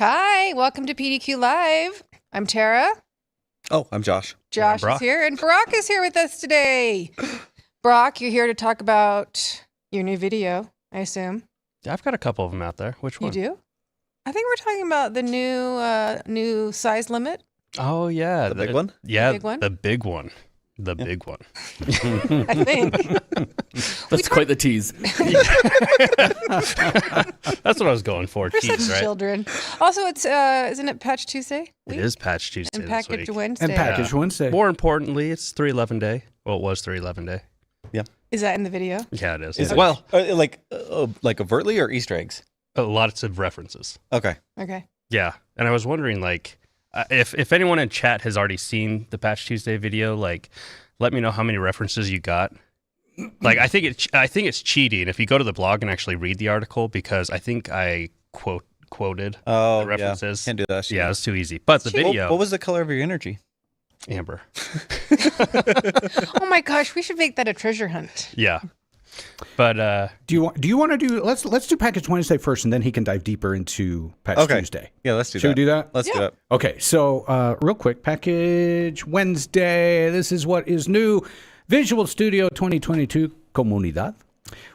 Hi, welcome to PDQ Live. I'm Tara. Oh, I'm Josh. Josh is here, and Brock is here with us today. Brock, you're here to talk about your new video, I assume. Yeah, I've got a couple of them out there. Which one? You do? I think we're talking about the new size limit. Oh, yeah. The big one? Yeah, The big one? the big one. The big one. I think. That's quite the tease. That's what I was going for. We're Tease, such right? children. Also, it's isn't it Patch Tuesday? It is Patch Tuesday And this Package week. Wednesday. And Package Wednesday. More importantly, it's 311 Day. Well, it was 311 Day. Is that in the video? Yeah, it is. Is it, Well, like overtly or Easter eggs? lots of references. Okay. Okay. Yeah, and I was wondering, like, if anyone in chat has already seen the Patch Tuesday video, like, let me know how many references you got. Like, I think it's cheating if you go to the blog and actually read the article, because I think I quoted the references. Yeah. Can't do that. Yeah, it's too easy. But the video, What was the color of your energy? Amber. Oh my gosh, we should make that a treasure hunt. Yeah, but Do you want to do? Let's do Package Wednesday first, and then he can dive deeper into Patch Tuesday. Yeah, let's do Should that. we do that? Let's do that. Okay, so real quick, Package Wednesday. This is what is new. Visual Studio 2022 Comunidad.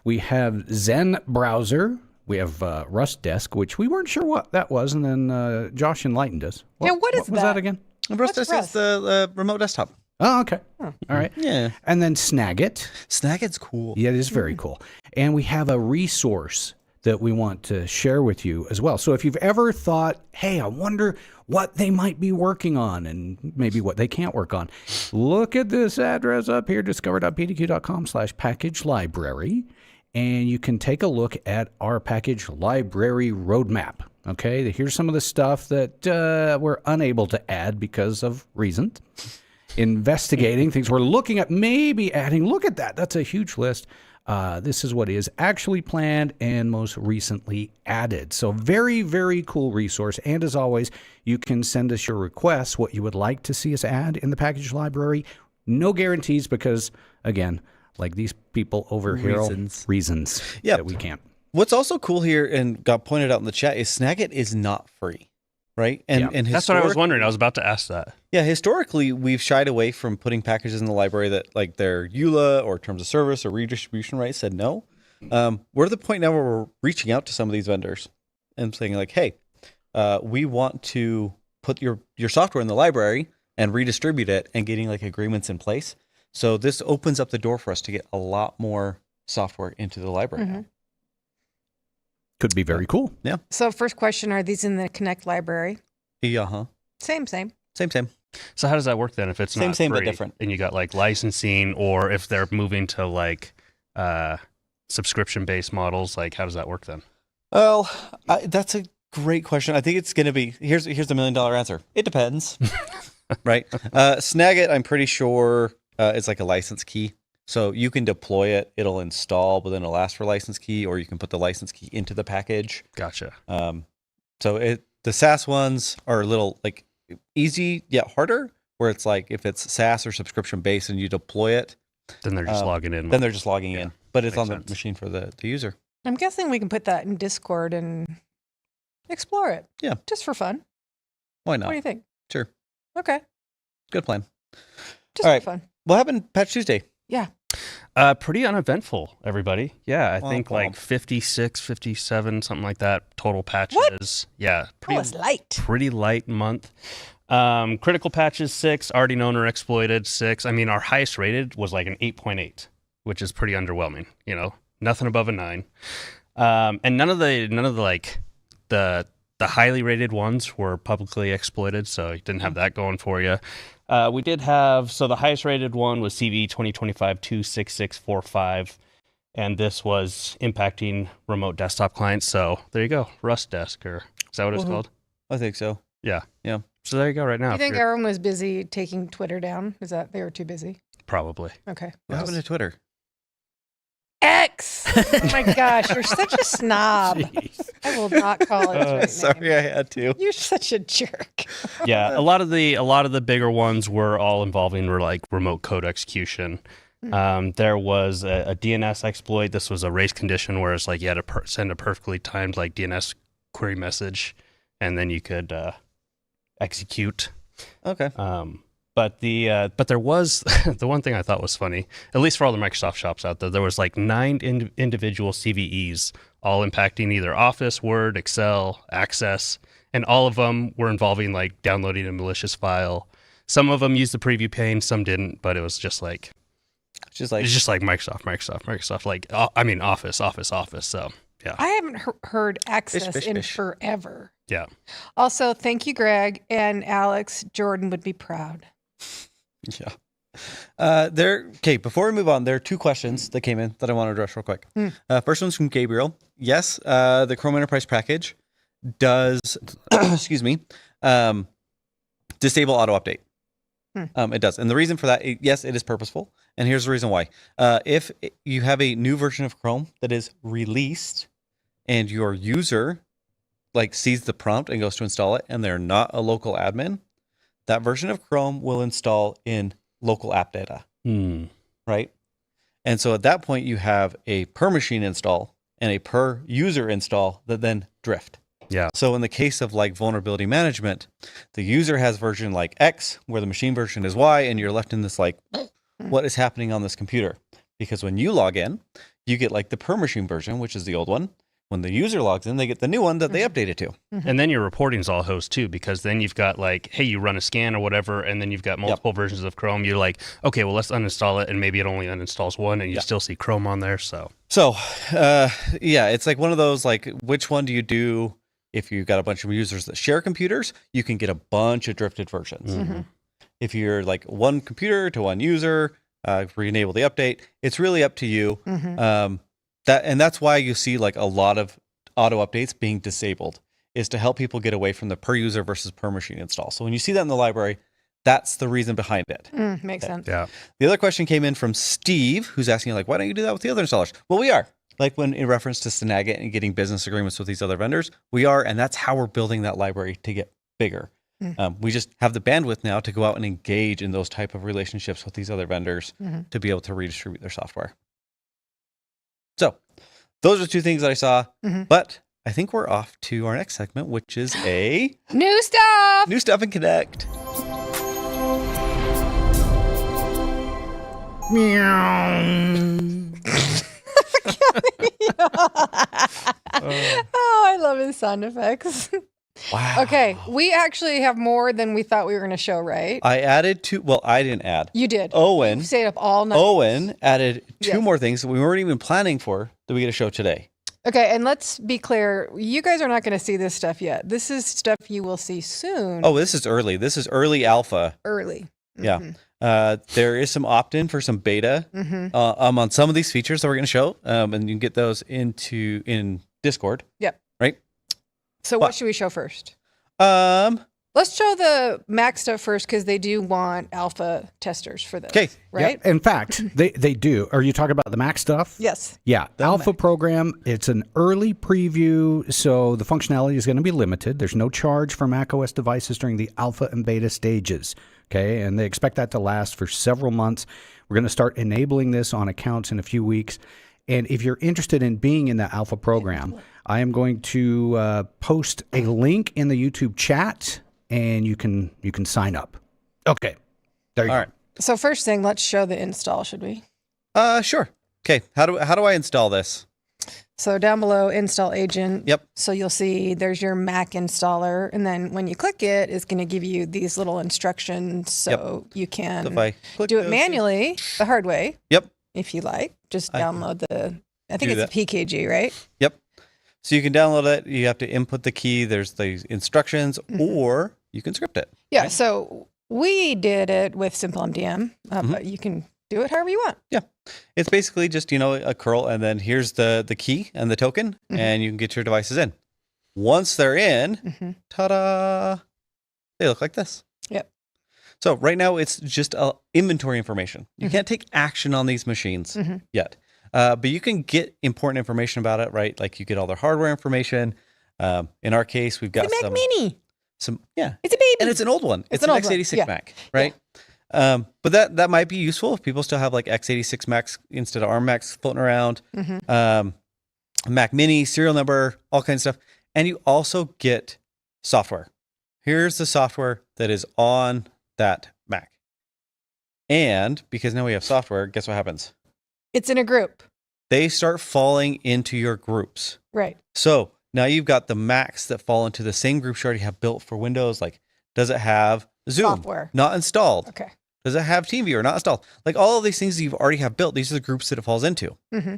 We have Zen Browser. We have Rust Desk, which we weren't sure what that was, and then Josh enlightened us. Yeah, what is was that? that again? Rust is the remote desktop. Oh, okay. All right. Yeah. And then Snagit. Snagit's cool. Yeah, it is very cool. And we have a resource that we want to share with you as well. So if you've ever thought, hey, I wonder what they might be working on and maybe what they can't work on, look at this address up here, discover.pdq.com/package library, and you can take a look at our package library roadmap. Okay, here's some of the stuff that we're unable to add because of reasons. Investigating things we're looking at, maybe adding. Look at that. That's a huge list. This is what is actually planned and most recently added. So very, very cool resource. And as always, you can send us your requests, what you would like to see us add in the package library. No guarantees because, again, like these people over here, reasons that we can't. What's also cool here and got pointed out in the chat is Snagit is not free, right? And that's what I was wondering. I was about to ask that. Yeah, historically, we've shied away from putting packages in the library that, like, their EULA or terms of service or redistribution rights said no. We're at the point now where we're reaching out to some of these vendors and saying, like, hey, we want to put your software in the library and redistribute it, and getting, like, agreements in place. So this opens up the door for us to get a lot more software into the library now. Could be very cool. Yeah. So first question, are these in the Connect library? Yeah, Same. Same. So how does that work then if it's Same, not same, but free, different. and you got like licensing, or if they're moving to like subscription-based models, like how does that work then? Well, that's a great question. I think it's going to be, here's the $1 million answer. It depends, right? Snagit, I'm pretty sure it's like a license key. So you can deploy it, it'll install, but then it'll ask for a license key, or you can put the license key into the package. Gotcha. So the SaaS ones are a little like easy yet harder, where it's like if it's SaaS or subscription based and you deploy it, Then they're just logging in. then they're just logging in, but it's makes on the sense. machine for the user. I'm guessing we can put that in Discord and explore it. Yeah. Just for fun. Why What not? do you think? Sure. Okay. Good plan. Just All right. for fun. What happened Patch Tuesday? Yeah. Pretty uneventful, everybody. Yeah, I think Womp like womp. 56, 57, something like that, total patches. Yeah, That was light. pretty light month. Critical patches 6, already known or exploited 6. I mean, our highest rated was like an 8.8, which is pretty underwhelming. You know, nothing above a 9. And none of the like the highly rated ones were publicly exploited, so you didn't have that going for you. We did have, so the highest rated one was CVE 2025-26645, and this was impacting remote desktop clients. So there you go, Rust Desk, or is that what it's called? I think so. Yeah. Yeah. So there you go right now. You if think you're- everyone was busy taking Twitter down? Is that they were too busy? Probably. Okay. What happened to Twitter? X. Oh my gosh, you're such a snob. Jeez. I will not call it. Right Sorry, name. I had to. You're such a jerk. Yeah, a lot of the bigger ones were all involving like remote code execution. There was a DNS exploit. This was a race condition where it's like you had to send a perfectly timed like DNS query message and then you could execute. Okay. But there was the one thing I thought was funny, at least for all the Microsoft shops out there, there was like 9 individual CVEs, all impacting either Office, Word, Excel, Access, and all of them were involving like downloading a malicious file. Some of them used the preview pane, some didn't, but it was just like it's just like Microsoft, like Office. So yeah, I haven't heard access Fish. in forever. yeah. Also, thank you, Greg and Alex. Jordan would be proud. Yeah. Before we move on, there are 2 questions that came in that I want to address real quick. First one's from Gabriel. Yes, the Chrome Enterprise package does, disable auto update. It does. And the reason for that, yes, it is purposeful. And here's the reason why. If you have a new version of Chrome that is released and your user sees the prompt and goes to install it and they're not a local admin, that version of Chrome will install in local app data, right? And so at that point, you have a per machine install and a per user install that then drift. Yeah. So in the case of vulnerability management, the user has version X where the machine version is Y, and you're left in this what is happening on this computer? Because when you log in, you get the per machine version, which is the old one. When the user logs in, they get the new one that they updated to. And then your reporting's all host too, because then you've got hey, you run a scan or whatever, and then you've got multiple versions of Chrome. You're like, okay, well, let's uninstall it, and maybe it only uninstalls one, and you still see Chrome on there. So it's one of those which one do you do? If you've got a bunch of users that share computers, you can get a bunch of drifted versions. If you're one computer to one user, re-enable the update, it's really up to you. That's why you see a lot of auto updates being disabled, is to help people get away from the per user versus per machine install. So when you see that in the library, that's the reason behind it. Makes sense. yeah, The other question came in from Steve, who's asking why don't you do that with the other installers? Well, we are. When in reference to Snagit and getting business agreements with these other vendors, we are, and that's how we're building that library to get bigger. We just have the bandwidth now to go out and engage in those type of relationships with these other vendors to be able to redistribute their software. So those are 2 things that I saw, but I think we're off to our next segment, which is a New stuff. new stuff in Connect. Oh, I love his sound effects. Wow. Okay, we actually have more than we thought we were going to show, right? I added 2. Well, I didn't add. You did. Owen You stayed up all night. Owen added 2 Yes. more things that we weren't even planning for that we get to show today. Okay, and let's be clear. You guys are not going to see this stuff yet. This is stuff you will see soon. Oh, this is early. This is early alpha. Early. Yeah. There is some opt-in for some beta on some of these features that we're going to show, and you can get those in Discord. Yep. Right. So what should we show first? Let's show the Mac stuff first because they do want alpha testers for this. Okay. Right? Yeah, in fact, they do. Are you talking about the Mac stuff? Yes. Yeah, alpha program. It's an early preview, so the functionality is going to be limited. There's no charge for Mac OS devices during the alpha and beta stages. Okay, and they expect that to last for several months. We're going to start enabling this on accounts in a few weeks. And if you're interested in being in the alpha program, I am going to post a link in the YouTube chat, and you can sign up. Okay, there you go. All right. So first thing, let's show the install, should we? Sure. Okay. How do I install this? So down below, install agent. Yep. So you'll see there's your Mac installer. And then when you click it, it's going to give you these little instructions so you can So if I click do it those- manually the hard way. Yep. If you like. Just I download I think do it's a PKG, right? Yep. So you can download it. You have to input the key. There's the instructions, or you can script it. Yeah. Right. So we did it with Simple MDM, but you can do it however you want. Yeah. It's basically just, a curl, and then here's the key and the token, and you can get your devices in. Once they're in, ta-da, they look like this. Yep. So right now it's just inventory information. You can't take action on these machines yet. But you can get important information about it, right? Like you get all their hardware information. In our case, we've got It's a Mac Mini. It's a baby. and it's an old one. It's an an old one, x86 yeah. Mac, right? But that might be useful if people still have like x86 Macs instead of ARM Macs floating around. Mac Mini, serial number, all kinds of stuff. And you also get software. Here's the software that is on that Mac. And because now we have software, guess what happens? It's in a group. They start falling into your groups. Right. So now you've got the Macs that fall into the same groups you already have built for Windows. Like, does it have Zoom? Software. Not installed. Okay. Does it have TeamViewer? Not installed. Like all of these things that you've already have built, these are the groups that it falls into. Mm-hmm.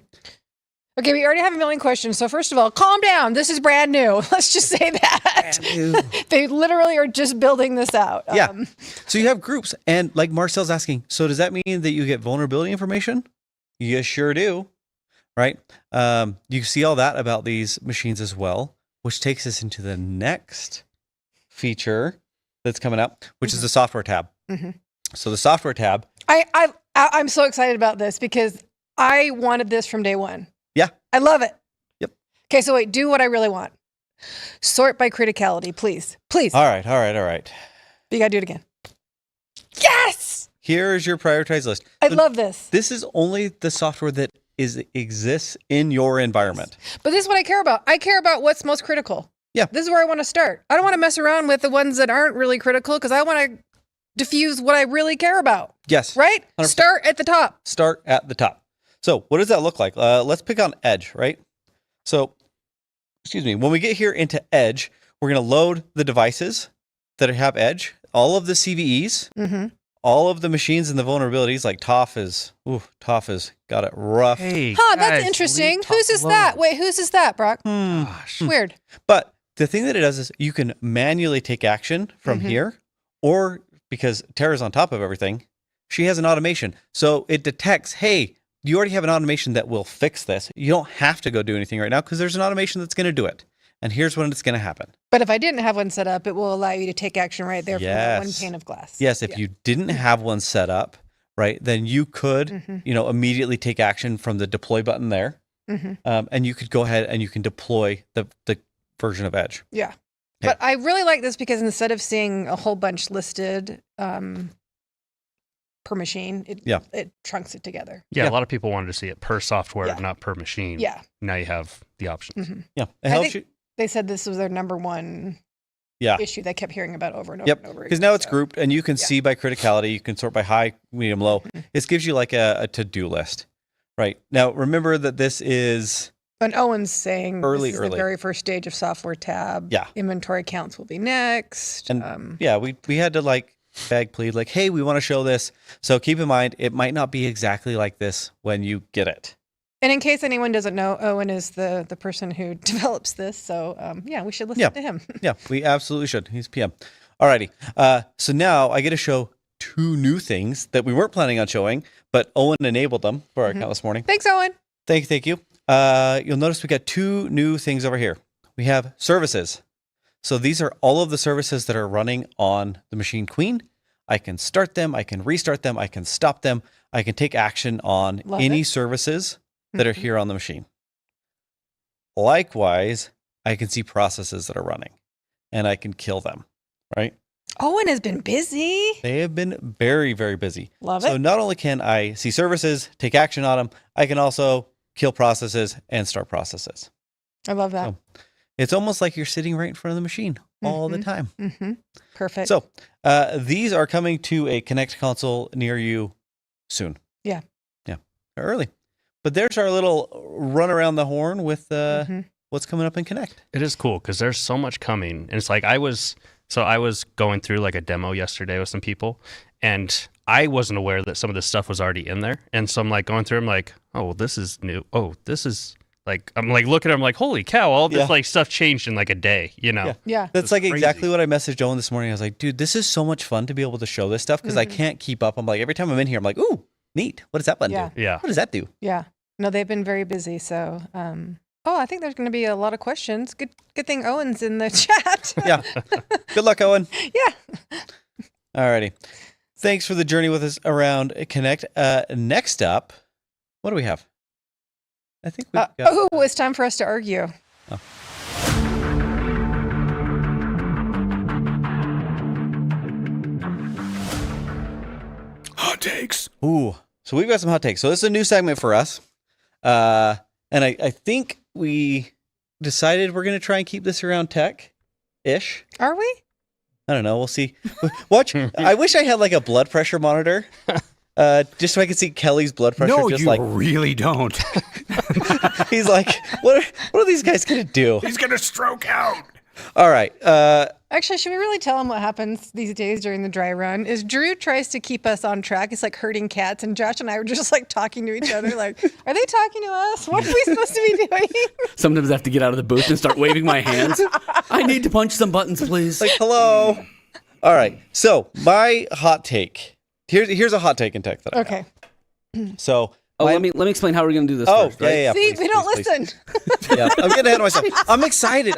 Okay, we already have a million questions. So first of all, calm down. This is brand new. Let's just say that. Brand new. They literally are just building this out. Yeah. So you have groups. And like Marcel's asking, so does that mean that you get vulnerability information? You sure do. Right? You see all that about these machines as well, which takes us into the next feature that's coming up, which is the software tab. Mm-hmm. So the software tab. I'm so excited about this because I wanted this from day one. Yeah. I love it. Yep. Okay, so wait, do what I really want. Sort by criticality, please. Please. All right. You gotta do it again. Yes! Here is your prioritized list. I So love this. This is only the software that exists in your environment. But this is what I care about. I care about what's most critical. Yeah. This is where I want to start. I don't want to mess around with the ones that aren't really critical because I want to diffuse what I really care about. Yes. Right? 100%. Start at the top. Start at the top. So what does that look like? Let's pick on Edge, right? So, excuse me, when we get here into Edge, we're going to load the devices that have Edge, all of the CVEs, Mm-hmm. all of the machines and the vulnerabilities. Like Toph has got it rough. Hey, Huh, that's guys, interesting. leave Whose top is that? alone. Wait, whose is that, Brock? Gosh. Weird. But the thing that it does is you can manually take action from Mhm. here, or because Tara's on top of everything, she has an automation. So it detects, hey, you already have an automation that will fix this. You don't have to go do anything right now because there's an automation that's going to do it. And here's when it's going to happen. But if I didn't have one set up, it will allow you to take action right there from that one Yes. pane of glass. Yes, if you didn't have one set up, right, then you could, Mhm. immediately take action from the deploy button there. Mhm. And you could go ahead and you can deploy the version of Edge. Yeah. Okay. But I really like this because instead of seeing a whole bunch listed per machine, it trunks it together. Yeah, Yeah. a lot of people wanted to see it per software, Yeah. not per machine. Yeah. Now you have the options. Mhm. Yeah, it I helps think- you. They said this was their number one Yeah. issue they kept hearing about over and over Yep, and over because again, now it's so. grouped, and you can Yeah. see by criticality. You can sort by high, medium, low. Mhm. This gives you like a to-do list, right? Now, remember that this is And Owen's saying Early. this is the very first stage of software tab. Yeah. Inventory counts will be next. And yeah, we had to like beg, plead, like, hey, we want to show this. So keep in mind, it might not be exactly like this when you get it. And in case anyone doesn't know, Owen is the person who develops this. So yeah, we should listen Yeah. to him. Yeah, we absolutely should. He's PM. Alrighty. So now I get to show two new things that we weren't planning on showing, but Owen enabled them for our account this morning. Thanks, Owen. Thank you. You'll notice we got two new things over here. We have services. So these are all of the services that are running on the Machine Queen. I can start them. I can restart them. I can stop them. I can take action on Love any it. services that are Mhm. here on the machine. Likewise, I can see processes that are running and I can kill them, right? Owen has been busy. They have been very, very busy. Love So it. not only can I see services, take action on them, I can also kill processes and start processes. I love that. Oh. It's almost like you're sitting right in front of the machine all the Mhm. time. Mm-hmm. Perfect. So these are coming to a Connect console near you soon. Yeah. Yeah. Early. But there's our little run around the horn with Mhm. what's coming up in Connect. It is cool because there's so much coming. And it's like I was going through like a demo yesterday with some people, and I wasn't aware that some of this stuff was already in there. And so I'm like going through, I'm like, oh, well, this is new. Oh, this is like, I'm like looking at it, I'm like, holy cow, all this Yeah. like stuff changed in like a day, you know? Yeah. Yeah. That's It's like crazy. exactly what I messaged Owen this morning. I was like, dude, this is so much fun to be able to show this stuff because I Mhm. can't keep up. I'm like, every time I'm in here, I'm like, ooh, neat. What does that button Yeah. do? Yeah. What does that do? Yeah. No, they've been very busy. So, I think there's going to be a lot of questions. Good thing Owen's in the chat. Yeah. Good luck, Owen. Yeah. Alrighty. Thanks for the journey with us around Connect. Next up, what do we have? I think we've got... It's time for us to argue. Hot takes. Ooh. So we've got some hot takes. So this is a new segment for us. And I think we decided we're going to try and keep this around tech. ish. Are we? I don't know. We'll see. Watch. I wish I had like a blood pressure monitor, just so I could see Kelly's blood pressure. No, just you like really don't. he's like, what are these guys gonna do? He's gonna stroke out. All right. Actually, should we really tell him what happens these days during the dry run? Is Drew tries to keep us on track. It's like herding cats, and Josh and I were just like talking to each other, like, are they talking to us? What are we supposed to be doing? Sometimes I have to get out of the booth and start waving my hands. I need to punch some buttons, please. Like, hello. All right. So my hot take. Here's a hot take in tech that I Okay. have. So let me explain how we're going to do this Oh, first, right? yeah. See, Please, we don't please, listen. please. Yeah, I'm getting ahead of myself. I'm excited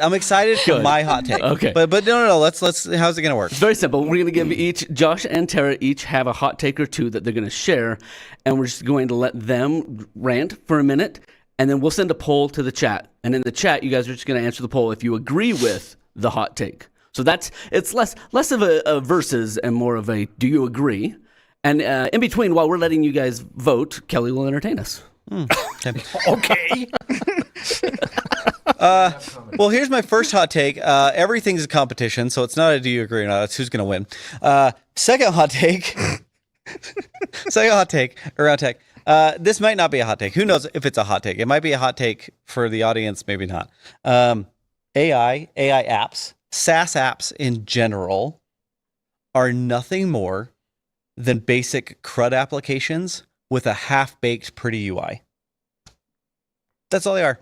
for Good. my hot take. Okay. But no. Let's. How's it gonna work? It's very simple. We're going to give Josh and Tara each have a hot take or two that they're going to share, and we're just going to let them rant for a minute, and then we'll send a poll to the chat. And in the chat, you guys are just going to answer the poll if you agree with the hot take. So it's less of a versus and more of a do you agree? And in between, while we're letting you guys vote, Kelly will entertain us. Okay. Well, here's my first hot take. Everything's a competition, so it's not a do you agree or not. It's who's gonna win. Second hot take. Second hot take around tech. This might not be a hot take. Who knows if it's a hot take? It might be a hot take for the audience, maybe not. AI apps, SaaS apps in general are nothing more than basic CRUD applications with a half-baked pretty UI. That's all they are.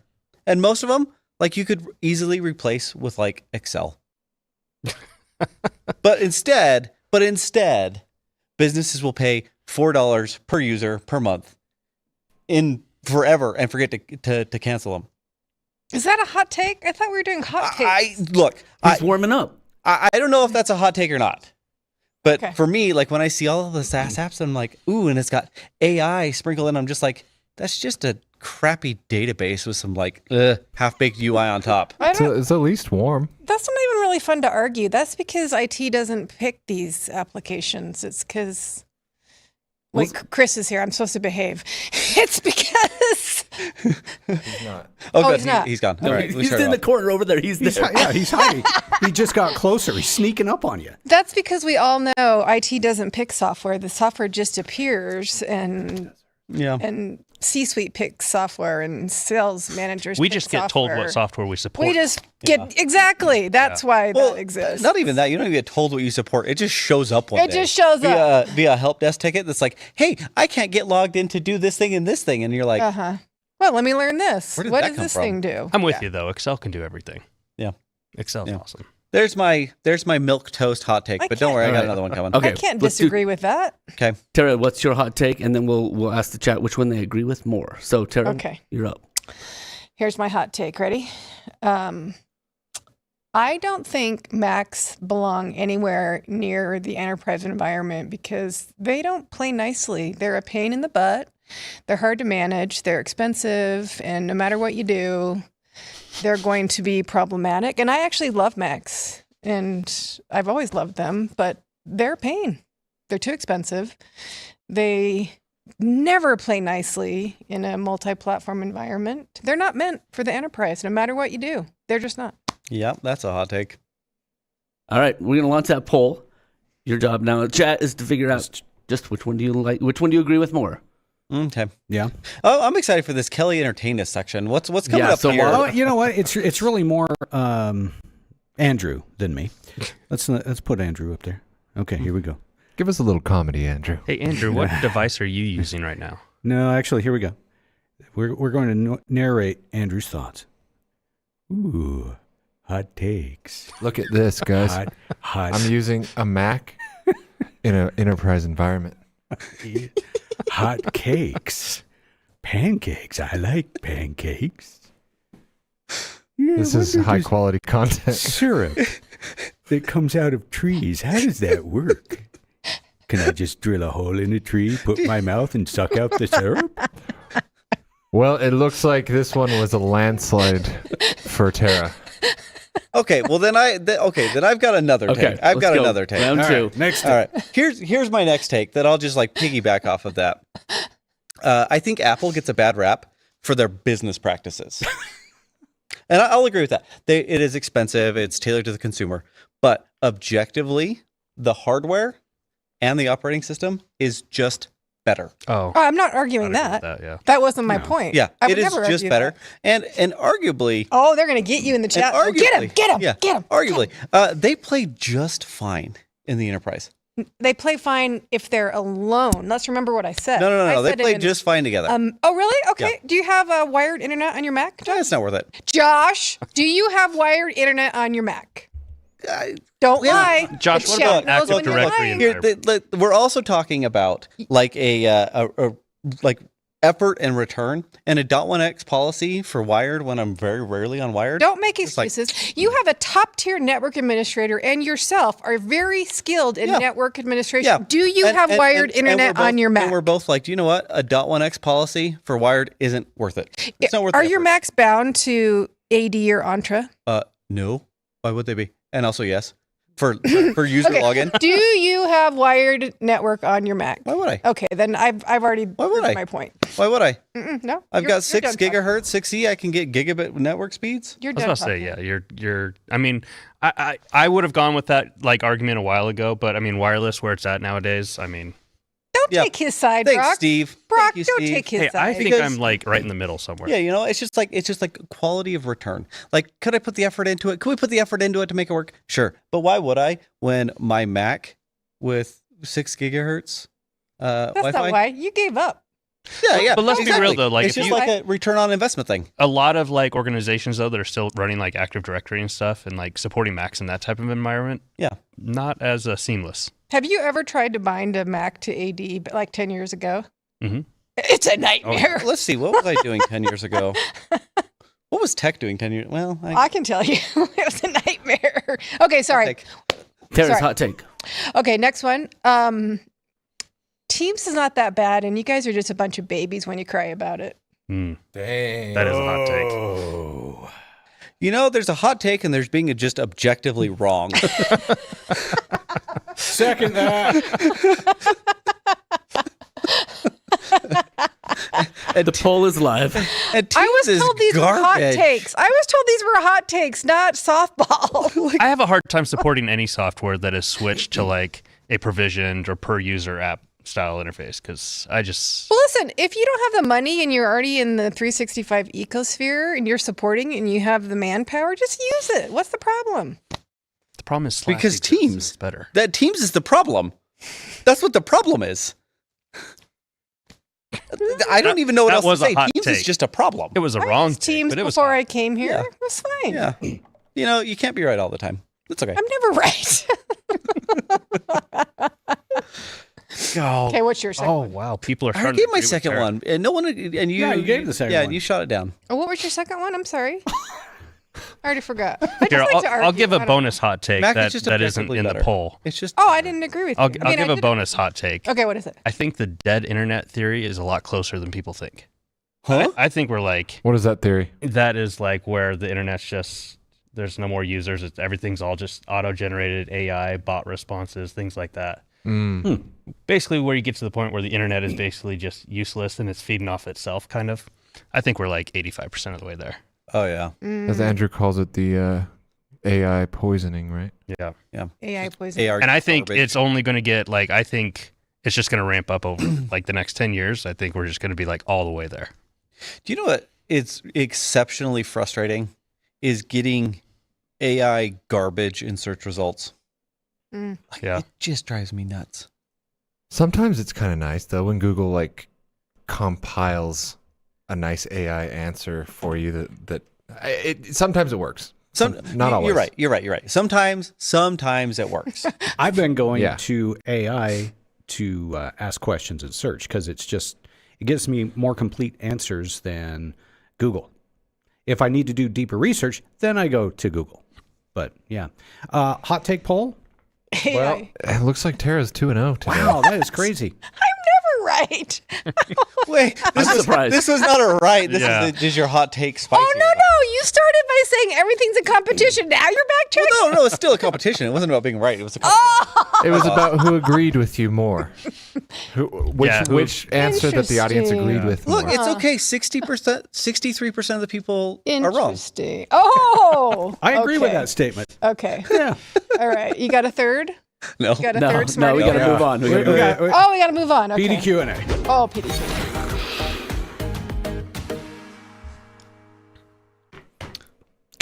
And most of them, like, you could easily replace with like Excel. But instead, businesses will pay $4 per user per month in forever and forget to cancel them. Is that a hot take? I thought we were doing hot takes. He's warming up. I don't know if that's a hot take or not. But Okay. for me, like when I see all of the SaaS apps, I'm like, ooh, and it's got AI sprinkled in. I'm just like, that's just a crappy database with some like half-baked UI on top. It's at least warm. That's not even really fun to argue. That's because IT doesn't pick these applications. It's because, wait, Chris is here. I'm supposed to behave. It's because. He's not. Oh, good. he's not. He's gone. All right, we He's started in the off. corner over there. He's there. He's hiding. He just got closer. He's sneaking up on you. That's because we all know IT doesn't pick software. The software just appears, and C-suite picks software, and sales managers. We pick just get told software. what software we support. We just get exactly. That's why that exists. Not even that. You don't even get told what you support. It just shows up one day. It just shows up via a help desk ticket that's like, hey, I can't get logged in to do this thing and this thing. And you're like, Well, let me learn this. Where did What that does come this from? thing do? I'm with you though. Excel can do everything. Yeah. Excel's awesome. there's my milk toast hot take. But don't worry, I got another one coming. Okay. I can't let's do- disagree with that. Okay. Tara, what's your hot take? And then we'll ask the chat which one they agree with more. So, Tara, Okay. you're up. Here's my hot take. Ready? I don't think Macs belong anywhere near the enterprise environment because they don't play nicely. They're a pain in the butt. They're hard to manage. They're expensive. And no matter what you do, they're going to be problematic. And I actually love Macs. And I've always loved them, but they're a pain. They're too expensive. They never play nicely in a multi-platform environment. They're not meant for the enterprise, no matter what you do. They're just not. Yeah, that's a hot take. All right, we're going to launch that poll. Your job now, chat, is to figure out just which one do you like, which one do you agree with more? Okay. Yeah. Oh, I'm excited for this Kelly entertain us section. What's coming Yeah, up so here? Oh, you know what? It's really more Andrew than me. Let's put Andrew up there. Okay, here we go. Give us a little comedy, Andrew. Hey, Andrew, what device are you using right now? No, actually, here we go. We're going to narrate Andrew's thoughts. Ooh, hot takes. Look at this, guys. Hot. I'm using a Mac in an enterprise environment. Hot cakes. Pancakes. I like pancakes. Yeah, This is high quality content. syrup that comes out of trees. How does that work? Can I just drill a hole in a tree, put my mouth, and suck out the syrup? Well, it looks like this one was a landslide for Tara. Okay, well then I've got another Okay, take. I've let's got go. another take. Round two. Next. All right. Here's my next take that I'll just like piggyback off of that. I think Apple gets a bad rap for their business practices. And I'll agree with that. It is expensive. It's tailored to the consumer. But objectively, the hardware and the operating system is just better. Oh, I'm not arguing I'd agree with that. Yeah. That wasn't my point. Yeah, I would it is never just argue better. that. And arguably, Oh, they're going to get you in the chat. Oh, get him, get him, yeah, get him. arguably, they play just fine in the enterprise. They play fine if they're alone. Let's remember what I said. No. I They said play in- just fine together. Oh, really? Okay. Yeah. Do you have a wired internet on your Mac, Josh? It's not worth it. Josh, do you have wired internet on your Mac? Don't Yeah. lie. Josh, The what chat about knows Active when you're Directory lying. and Here, we're also talking about like a like effort and return, and a .1x policy for wired when I'm very rarely on wired. Don't make It's like- excuses. You have a top tier network administrator and yourself are very skilled in Yeah. network administration. Yeah. Do you And- have and- wired and internet we're both- on your Mac? And we're both like, do you know what? A .1x policy for wired isn't worth it. It's not worth Are the your effort. Macs bound to AD or Entra? No. Why would they be? And also, yes. For user Okay. login. Do you have wired network on your Mac? Why would I? Okay, then I've already Why would proved I? my point. Why would I? No, I've you're- got you're 6 done talking. gigahertz, 6E. I can get gigabit network speeds. You're I was done about to say, talking. yeah, you're. I mean, I would have gone with that like argument a while ago, but I mean, wireless where it's at nowadays. I mean, Don't Yeah. take his side, Thanks, Brock. Steve. Brock, Thank you, don't Steve. take his hey, side. I think Because- I'm like right in the middle somewhere. Yeah, it's just like quality of return. Like, could I put the effort into it? Could we put the effort into it to make it work? Sure, but why would I when my Mac with 6 gigahertz That's Wi-Fi? not why. You gave up. Yeah. But let's be real, though, like, it's if just you- like a return on investment thing. A lot of like organizations though that are still running like Active Directory and stuff and like supporting Macs in that type of environment, Yeah. not as seamless. Have you ever tried to bind a Mac to AD like 10 years ago? Mhm. It's a nightmare. Let's see. What was I doing 10 years ago? What was tech doing 10 years? Well, I can tell you. It was a nightmare. Okay, sorry. Tara's Sorry. hot take. Okay, next one. Teams is not that bad, and you guys are just a bunch of babies when you cry about it. Mm. Dang. That is a hot take. Oh. There's a hot take and there's being just objectively wrong. Second that. The poll is live. And I was Teams is told these were hot garbage. takes. I was told these were hot takes, not softball. I have a hard time supporting any software that is switched to like a provisioned or per user app style interface because I just Well, listen, if you don't have the money and you're already in the 365 ecosphere and you're supporting and you have the manpower, just use it. What's the problem? the problem is Because Slack exists, Teams. it's better. That Teams is the problem. That's what the problem is. I don't even know what that else to was a say. hot Teams is take. just a problem. It was a I wrong used take, Teams but it was before hot. I came here. Yeah. It was fine. Yeah. You can't be right all the time. That's okay. I'm never right. Okay, what's your second Oh one? wow, people are. I starting gave to my agree with second Tara. one, and no one. And you. Yeah, you gave the second Yeah, one. and you shot it down. Oh, what was your second one? I'm sorry. I already forgot. I just Here, like to I'll argue. give I a don't- bonus hot take Mac is that, just that isn't objectively in better. the poll. It's just. Oh, I didn't agree with you. I'll I mean, I give a did- bonus hot take. Okay, what is it? I think the dead internet theory is a lot closer than people think. Huh? I think we're like What is that theory? that is like where the internet's just there's no more users. Everything's all just auto-generated AI, bot responses, things like that. Mm. Basically, where you get to the point where the internet is basically just useless and it's feeding off itself, kind of. I think we're like 85% of the way there. Oh yeah. As Andrew calls it, the AI poisoning, right? Yeah. AI poison. AR. And I think garbage. it's only going to get like I think it's just going to ramp up over like the next 10 years. I think we're just going to be like all the way there. Do you know what? It's exceptionally frustrating. Is getting AI garbage in search results. Mm. Like, Yeah. It just drives me nuts. Sometimes it's kind of nice though when Google like compiles a nice AI answer for you sometimes it works. Not always. You're right. Sometimes it works. I've been going Yeah. to AI to ask questions in search because it gives me more complete answers than Google. If I need to do deeper research, then I go to Google. But yeah, hot take poll. AI. Well, it looks like Tara's 2-0 today. Wow, that is crazy. I'm never you're right. Wait, I'm surprised. This was not a right. This Yeah. is your hot take spicy. Oh, no. You started by saying everything's a competition. Now you're backtracking. Well, no, it's still a competition. It wasn't about being right. It was a It was about who agreed with you more. Which answer that the audience Interesting. agreed with Look, more. it's okay. 60%, 63% of the people are wrong. Interesting. Oh, I agree with okay. that statement. Okay. Yeah. All right. You got a third? No. You got a No, third no, smarty we got to pants? move on. We We gotta move on. got Oh, we got to move on. Okay. PDQ and A. Oh, PDQ.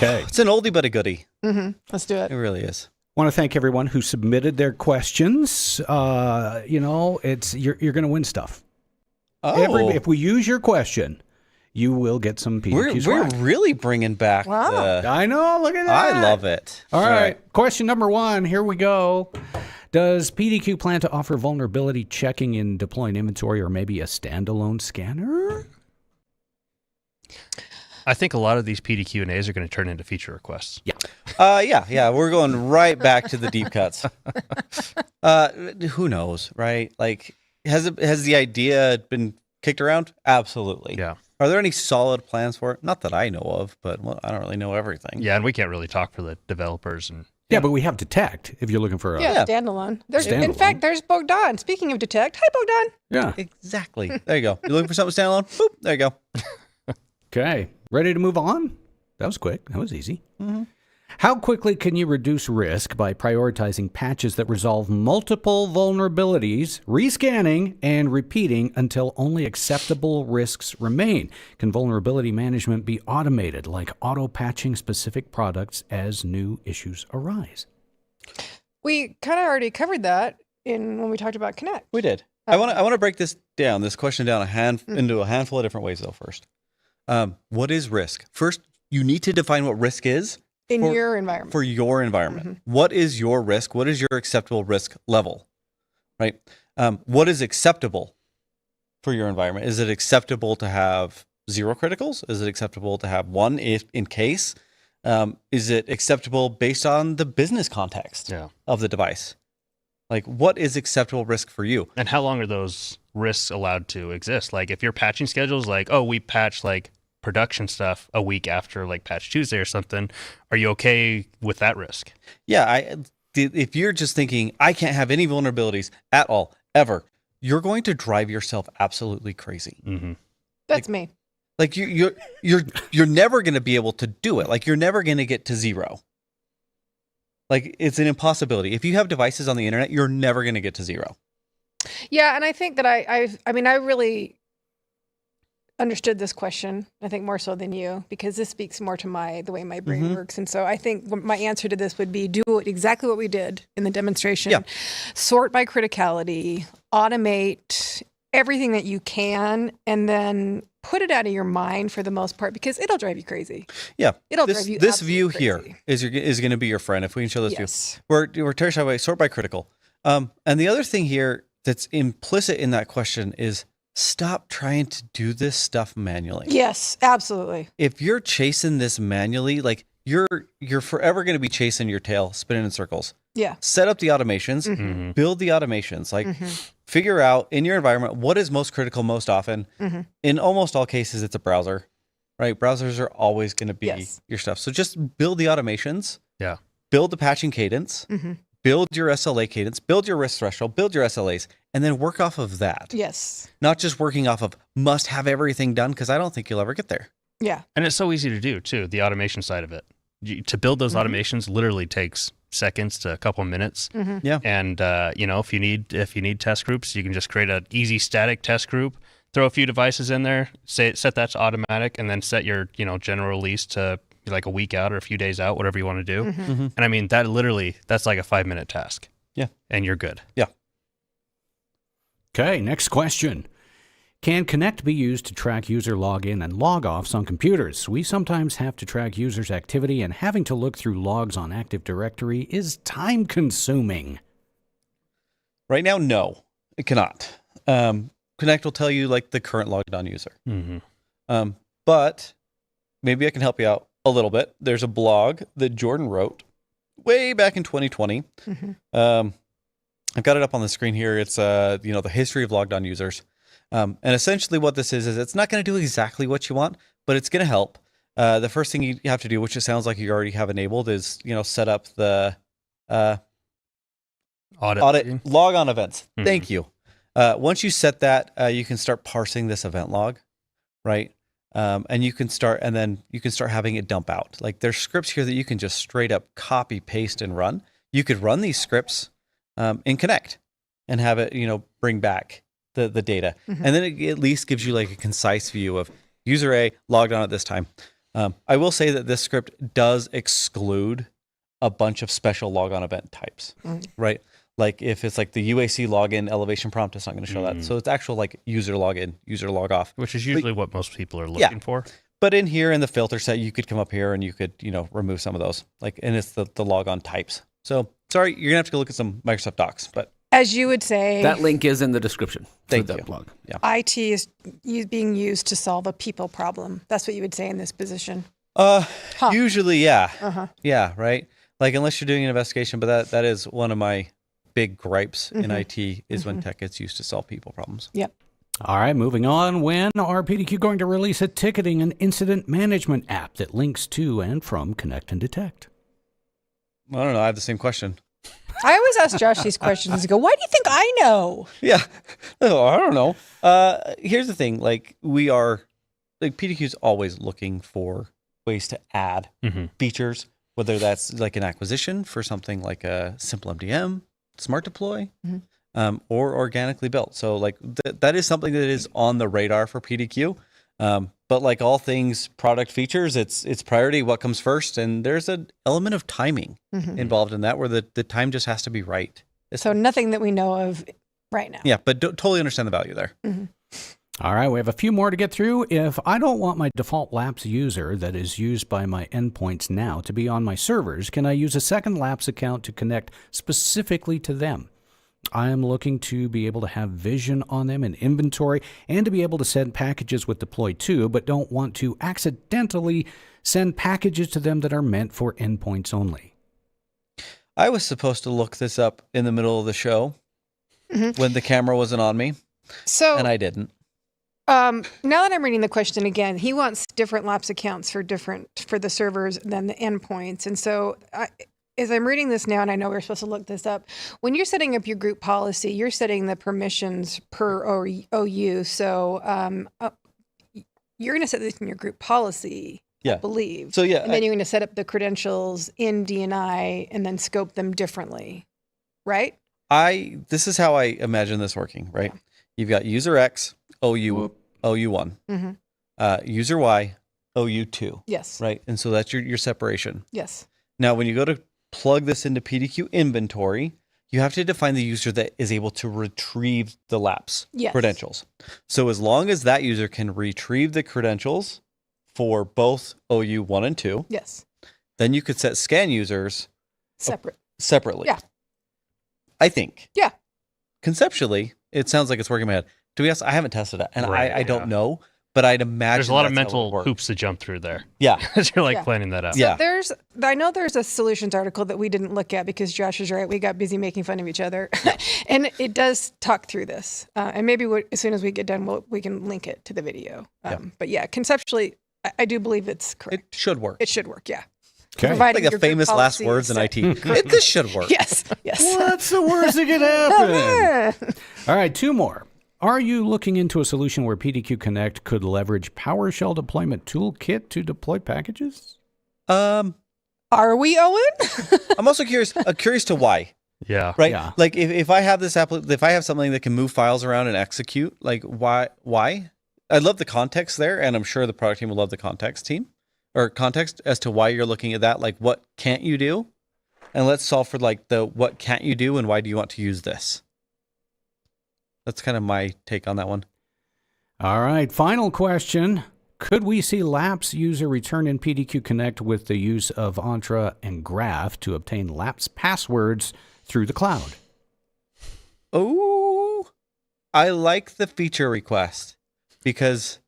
Okay. It's an oldie but a goodie. Let's do It it. really is. Want to thank everyone who submitted their questions. It's you're going to win stuff. Oh, If we use your question, you will get some PDQ we're swag. really bringing back Wow. the... I know. Look at that. I love it. All right. Question number 1. Here we go. Does PDQ plan to offer vulnerability checking in deploying inventory or maybe a standalone scanner? I think a lot of these PDQ A's are going to turn into feature requests. Yeah. We're going right back to the deep cuts. Who knows, right? Like, has the idea been kicked around? Absolutely. Yeah. Are there any solid plans for it? Not that I know of, but I don't really know everything. Yeah, and we can't really talk for the developers. And Yeah, but we have detect if you're looking for a. Yeah, standalone. In Standalone. fact, there's Bogdan. Speaking of detect, hi, Bogdan. Yeah. Exactly. There you go. You're looking for something standalone? Boop. There you go. Okay. Ready to move on? That was quick. That was easy. Mm-hmm. How quickly can you reduce risk by prioritizing patches that resolve multiple vulnerabilities, rescanning, and repeating until only acceptable risks remain? Can vulnerability management be automated, like auto-patching specific products as new issues arise? We kind of already covered that when we talked about Connect. We did. I want to break this question down into a handful of different ways, though, first. What is risk? First, you need to define what risk is. In your environment. For your environment. What is your risk? What is your acceptable risk level? Right? What is acceptable for your environment? Is it acceptable to have 0 criticals? Is it acceptable to have 1 in case? Is it acceptable based on the business context of the device? Like, what is acceptable risk for you? And how long are those risks allowed to exist? Like, if your patching schedule is like, oh, we patch like production stuff a week after like patch Tuesday or something, are you okay with that risk? Yeah, if you're just thinking, I can't have any vulnerabilities at all, ever, you're going to drive yourself absolutely crazy. Mm-hmm. That's me. Like you're never going to be able to do it. Like, you're never going to get to 0. Like, it's an impossibility. If you have devices on the internet, you're never going to get to 0. Yeah, and I think that I really understood this question, I think more so than you, because this speaks more to the way my brain works. And so I think my answer to this would be do exactly what we did in the demonstration. Yeah. Sort by criticality, automate everything that you can, and then put it out of your mind for the most part, because it'll drive you crazy. Yeah. It'll drive you This view absolutely here is going to be your friend. If we can show this Yes. view. We're terrified by sort by critical. And the other thing here that's implicit in that question is stop trying to do this stuff manually. Yes, absolutely. If you're chasing this manually, like you're forever going to be chasing your tail, spinning in circles. Yeah. Set up the automations, build the automations, like figure out in your environment what is most critical most often. In almost all cases, it's a browser, right? Browsers are always going to be your stuff. So just build the automations. Yeah. Build the patching cadence. Build your SLA cadence. Build your risk threshold. Build your SLAs, and then work off of that. Yes. Not just working off of must have everything done, because I don't think you'll ever get there. Yeah. And it's so easy to do too, the automation side of it. To build those automations literally takes seconds to a couple of minutes. Yeah. And if you need test groups, you can just create an easy static test group, throw a few devices in there, set that to automatic, and then set your general release to like a week out or a few days out, whatever you want to do. And I mean, that's like a 5-minute task. Yeah. And you're good. Yeah. Okay, next question. Can Connect be used to track user login and log-offs on computers? We sometimes have to track users' activity, and having to look through logs on Active Directory is time-consuming. Right now, no, it cannot. Connect will tell you like the current logged on user. But maybe I can help you out a little bit. There's a blog that Jordan wrote way back in 2020. I've got it up on the screen here. It's the history of logged on users. And essentially what this is it's not going to do exactly what you want, but it's going to help. The first thing you have to do, which it sounds like you already have enabled, is set up the audit log on events. Mm-hmm. Thank you. Once you set that, you can start parsing this event log, right? And you can start having it dump out. Like there's scripts here that you can just straight up copy, paste, and run. You could run these scripts in Connect and have it, bring back the data. Mm-hmm. And then it at least gives you like a concise view of user A logged on at this time. I will say that this script does exclude a bunch of special logon event types, right? Like if it's like the UAC login elevation prompt, it's not going to show that. So it's actual like user login, user log off, which is usually what most people are looking for. But in here in the filter set, you could come up here and you could, remove some of those. And it's the logon types. So sorry, you're gonna have to go look at some Microsoft Docs, but as you would say, that link is in the description. Thank you. Blog. Yeah. IT is being used to solve a people problem. That's what you would say in this position. Usually, yeah. Yeah, right. Like unless you're doing an investigation, but that is one of my big gripes in IT is when tech gets used to solve people problems. Yep. All right, moving on. When are PDQ going to release a ticketing and incident management app that links to and from Connect and Detect? I don't know. I have the same question. I always ask Josh these questions. I go, why do you think I know? Yeah. Oh, I don't know. Here's the thing. Like PDQ is always looking for ways to add features, whether that's like an acquisition for something like a simple MDM, smart deploy, or organically built. So like that is something that is on the radar for PDQ. But like all things product features, it's priority, what comes first. And there's an element of timing involved in that where the time just has to be right. So nothing that we know of right now. Yeah, but totally understand the value there. All right, we have a few more to get through. If I don't want my default Laps user that is used by my endpoints now to be on my servers, can I use a second Laps account to connect specifically to them? I am looking to be able to have vision on them in inventory and to be able to send packages with deploy to, but don't want to accidentally send packages to them that are meant for endpoints only. I was supposed to look this up in the middle of the show when the camera wasn't on me, and I didn't. Now that I'm reading the question again, he wants different Laps accounts for the servers than the endpoints. And so as I'm reading this now, and I know we're supposed to look this up, when you're setting up your group policy, you're setting the permissions per OU. So you're going to set this in your group policy, I believe. So and then you're going to set up the credentials in DNI and then scope them differently, right? This is how I imagine this working, right? You've got user X, OU1, user Y, OU2. Yes. Right? And so that's your separation. Yes. Now, when you go to plug this into PDQ inventory, you have to define the user that is able to retrieve the Laps credentials. So as long as that user can retrieve the credentials for both OU1 and 2, then you could set scan users separately. Yeah. I think. Yeah. Conceptually, it sounds like it's working in my head. To be honest, I haven't tested it, and I don't know, but I'd imagine there's a lot of mental hoops to jump through there. Yeah. As you're planning that out. So I know there's a solutions article that we didn't look at because Josh is right. We got busy making fun of each other. And it does talk through this. And maybe as soon as we get done, we can link it to the video. But conceptually, I do believe it's correct. It should work. It should work, yeah. Okay. Like a famous last words in IT. This should work. Yes. What's the worst that could happen? All right, 2 more. Are you looking into a solution where PDQ Connect could leverage PowerShell deployment toolkit to deploy packages? Are we, Owen? I'm also curious to why. Yeah. Right? Yeah. Like if I have if I have something that can move files around and execute, like why? I love the context there, and I'm sure the product team will love the context as to why you're looking at that. Like what can't you do? And let's solve for like the what can't you do and why do you want to use this? That's kind of my take on that one. All right, final question. Could we see Laps user return in PDQ Connect with the use of Entra and Graph to obtain Laps passwords through the cloud? Oh, I like the feature request because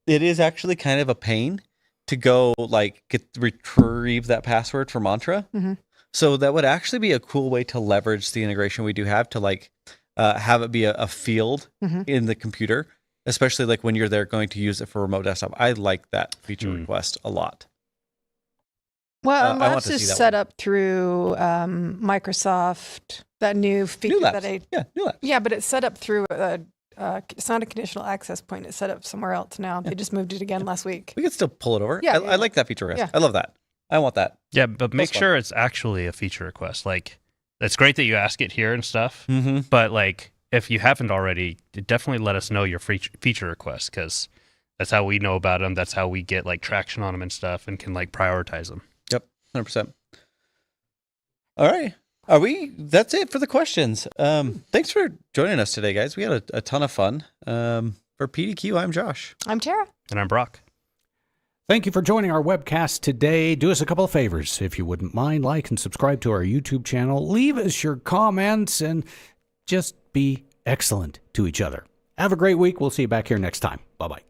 it is actually kind of a pain to go retrieve that password from Entra. So that would actually be a cool way to leverage the integration we do have to like have it be a field in the computer, especially like when you're there going to use it for remote desktop. I like that feature request a lot. Well, I want Labs to see is that set one. up through Microsoft, that new feature New Labs. that New Labs. yeah, but it's set up through it's not a conditional access point. It's set up somewhere else now. They just moved it again last week. We can still pull it over. Yeah, I like that feature request. Yeah. I love that. I want that. Yeah, but make That's fun. sure it's actually a feature request. Like, it's great that you ask it here and stuff, but like, if you haven't already, definitely let us know your feature requests, because that's how we know about them. That's how we get like traction on them and stuff, and can like prioritize them. Yep, 100%. All right. That's it for the questions. Thanks for joining us today, guys. We had a ton of fun. For PDQ, I'm Josh. I'm Tara. And I'm Brock. Thank you for joining our webcast today. Do us a couple of favors. If you wouldn't mind, like and subscribe to our YouTube channel. Leave us your comments and just be excellent to each other. Have a great week. We'll see you back here next time. Bye-bye.